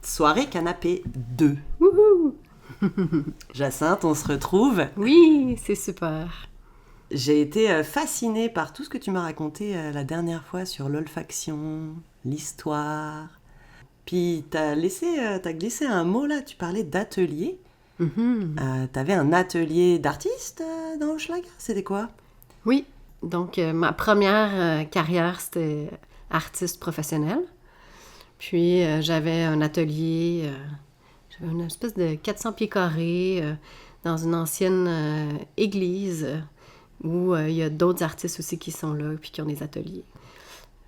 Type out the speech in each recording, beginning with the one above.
soirée canapé 2. Wouhou! Jacinthe, on se retrouve. Oui, c'est super. J'ai été fascinée par tout ce que tu m'as raconté la dernière fois sur l'olfaction, l'histoire. Puis t'as glissé un mot là, tu parlais d'atelier. T'avais un atelier d'artiste dans Hochelaga, c'était quoi? Oui, donc ma première carrière, c'était artiste professionnel. Puis j'avais un atelier, j'avais une espèce de 400 pieds carrés dans une ancienne église où il y a d'autres artistes aussi qui sont là puis qui ont des ateliers.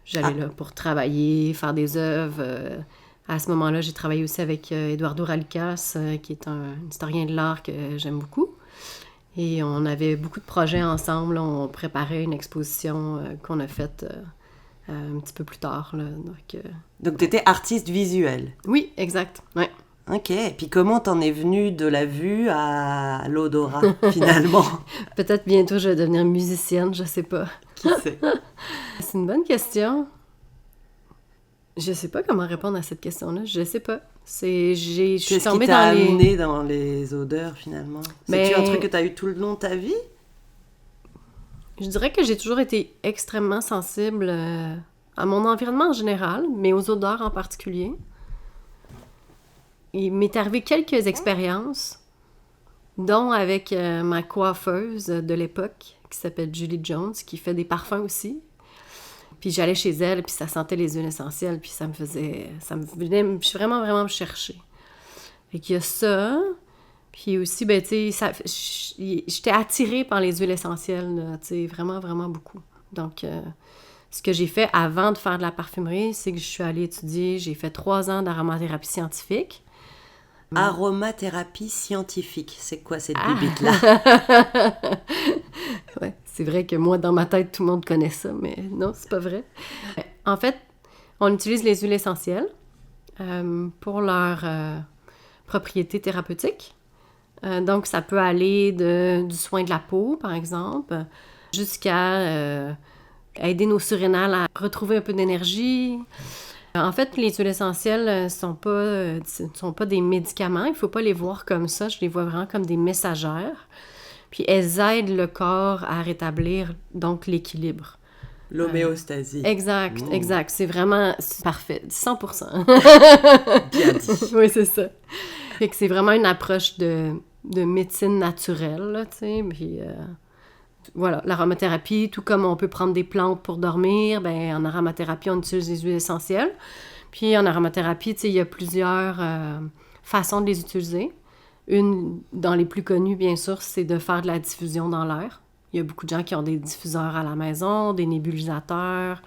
J'allais là pour travailler, faire des œuvres. À ce moment-là, j'ai travaillé aussi avec Eduardo Ralikas, qui est un historien de l'art que j'aime beaucoup. Et on avait beaucoup de projets ensemble. On préparait une exposition qu'on a faite un petit peu plus tard. Là. Donc tu étais artiste visuel. Oui, exact. Ouais. Ok, et puis comment t'en es venue de la vue à l'odorat, finalement? Peut-être bientôt je vais devenir musicienne, je sais pas. Qui sait? C'est une bonne question. Je sais pas comment répondre à cette question-là. Je sais pas. Je suis tombée t'a dans les... amené dans les odeurs, finalement? C'est-tu un truc que t'as eu tout le long de ta vie? Je dirais que j'ai toujours été extrêmement sensible à mon environnement en général, mais aux odeurs en particulier. Il m'est arrivé quelques expériences, dont avec ma coiffeuse de l'époque, qui s'appelle Julie Jones, qui fait des parfums aussi. Puis j'allais chez elle, puis ça sentait les huiles essentielles, puis ça me venait vraiment, vraiment me chercher. Fait qu'il y a ça, puis aussi, ben tu sais, j'étais attirée par les huiles essentielles, là, tu sais, vraiment, vraiment beaucoup. Donc, ce que j'ai fait avant de faire de la parfumerie, c'est que je suis allée étudier, j'ai fait 3 ans d'aromathérapie scientifique. Aromathérapie scientifique, c'est quoi cette bibite-là? Ouais, c'est vrai que moi, dans ma tête, tout le monde connaît ça, mais non, c'est pas vrai. En fait, on utilise les huiles essentielles pour leurs propriétés thérapeutiques. Donc, ça peut aller du soin de la peau, par exemple, jusqu'à aider nos surrénales à retrouver un peu d'énergie. En fait, les huiles essentielles ne sont pas des médicaments. Il ne faut pas les voir comme ça. Je les vois vraiment comme des messagères. Puis elles aident le corps à rétablir donc l'équilibre. L'homéostasie. Exact, exact. C'est parfait, 100%. Bien dit. Oui, c'est ça. Fait que c'est vraiment une approche de médecine naturelle, là, tu sais. Puis voilà, l'aromathérapie, tout comme on peut prendre des plantes pour dormir, ben en aromathérapie, on utilise des huiles essentielles. Puis en aromathérapie, tu sais, il y a plusieurs façons de les utiliser. Une, dans les plus connues, bien sûr, c'est de faire de la diffusion dans l'air. Il y a beaucoup de gens qui ont des diffuseurs à la maison, des nébulisateurs.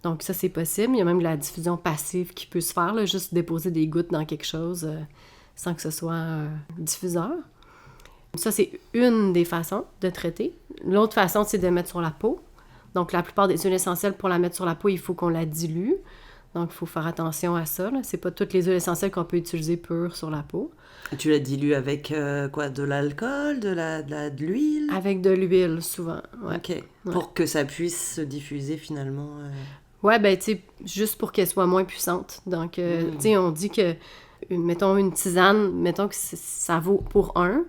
Donc ça, c'est possible. Il y a même de la diffusion passive qui peut se faire, là, juste déposer des gouttes dans quelque chose sans que ce soit un diffuseur. Ça, c'est une des façons de traiter. L'autre façon, c'est de mettre sur la peau. Donc, la plupart des huiles essentielles, pour la mettre sur la peau, il faut qu'on la dilue. Donc, il faut faire attention à ça. Là. C'est pas toutes les huiles essentielles qu'on peut utiliser pures sur la peau. Tu la dilues avec quoi? De l'alcool? De l'huile? Avec de l'huile, souvent. Ouais. OK. Pour que ça puisse se diffuser, finalement. Ouais, ben, tu sais, juste pour qu'elle soit moins puissante. Donc, tu sais, on dit que, mettons, une tisane, mettons que ça vaut pour 1.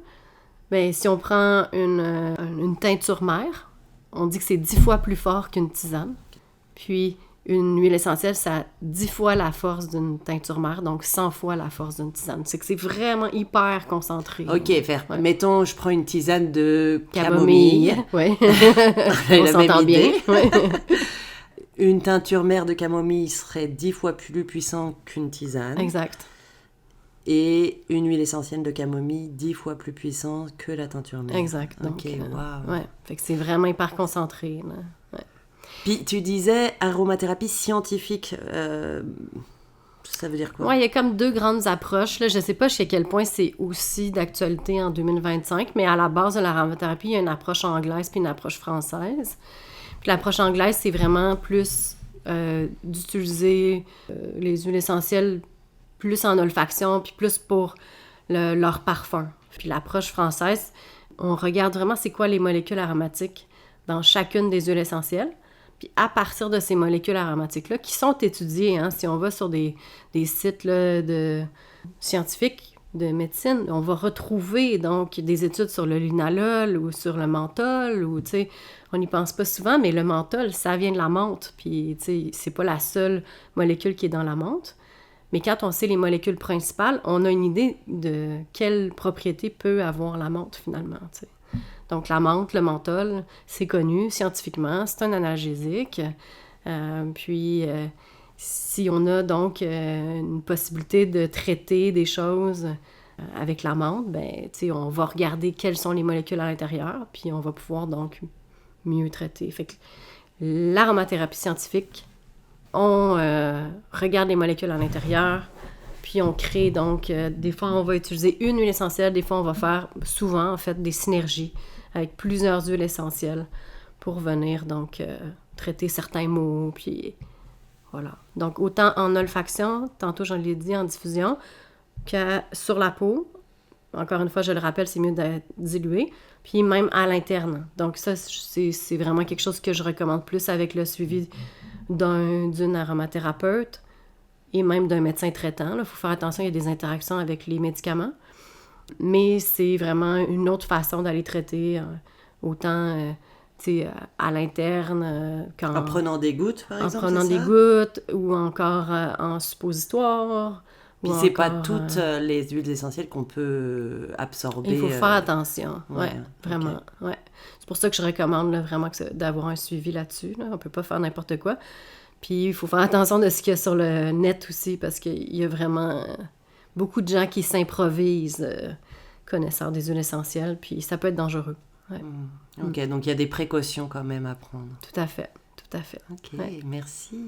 Ben, si on prend une teinture mère, on dit que c'est 10 fois plus fort qu'une tisane. Puis, une huile essentielle, ça a 10 fois la force d'une teinture mère, donc 100 fois la force d'une tisane. C'est que c'est vraiment hyper concentré. OK, mettons, je prends une tisane de camomille. Oui. On s'entend bien. Ouais. Une teinture mère de camomille serait 10 fois plus puissante qu'une tisane. Exact. Et une huile essentielle de camomille 10 fois plus puissante que la teinture mère. Exact. Donc, OK, wow. Ouais. Fait que c'est vraiment hyper concentré. Là. Ouais. Puis tu disais aromathérapie scientifique. Ça veut dire quoi? Oui, il y a comme 2 grandes approches. Là. Je ne sais pas jusqu'à quel point c'est aussi d'actualité en 2025, mais à la base de l'aromathérapie, il y a une approche anglaise puis une approche française. Puis l'approche anglaise, c'est vraiment plus d'utiliser les huiles essentielles plus en olfaction, puis plus pour leur parfum. Puis l'approche française, on regarde vraiment c'est quoi les molécules aromatiques dans chacune des huiles essentielles. Puis à partir de ces molécules aromatiques-là, qui sont étudiées, hein, si on va sur des sites là, scientifiques de médecine, on va retrouver donc des études sur le linalool ou sur le menthol, ou tu sais, on n'y pense pas souvent, mais le menthol, ça vient de la menthe, puis tu sais, c'est pas la seule molécule qui est dans la menthe. Mais quand on sait les molécules principales, on a une idée de quelle propriété peut avoir la menthe finalement, tu sais. Donc la menthe, le menthol, c'est connu scientifiquement, c'est un analgésique. Si on a donc une possibilité de traiter des choses avec la menthe, ben, on va regarder quelles sont les molécules à l'intérieur, puis on va pouvoir donc mieux traiter. Fait que l'aromathérapie scientifique, on regarde les molécules à l'intérieur, puis on crée donc, des fois on va utiliser une huile essentielle, des fois on va faire souvent en fait des synergies avec plusieurs huiles essentielles pour venir donc traiter certains maux, puis voilà. Donc autant en olfaction, tantôt j'en l'ai dit en diffusion, que sur la peau. Encore une fois, je le rappelle, c'est mieux d'être dilué. Puis même à l'interne. Donc ça, c'est vraiment quelque chose que je recommande plus avec le suivi d'une aromathérapeute et même d'un médecin traitant. Il faut faire attention, il y a des interactions avec les médicaments. Mais c'est vraiment une autre façon d'aller traiter, autant à l'interne. En prenant des gouttes, par exemple, en prenant des gouttes ou encore en suppositoire. Puis c'est pas toutes les huiles essentielles qu'on peut absorber. Il faut faire attention, vraiment. Okay. Ouais. C'est pour ça que je recommande là, vraiment d'avoir un suivi là-dessus. Là. On peut pas faire n'importe quoi. Puis il faut faire attention de ce qu'il y a sur le net aussi, parce qu'il y a vraiment beaucoup de gens qui s'improvisent connaisseurs des huiles essentielles, puis ça peut être dangereux. Ouais. OK, donc il y a des précautions quand même à prendre. Tout à fait. OK, merci.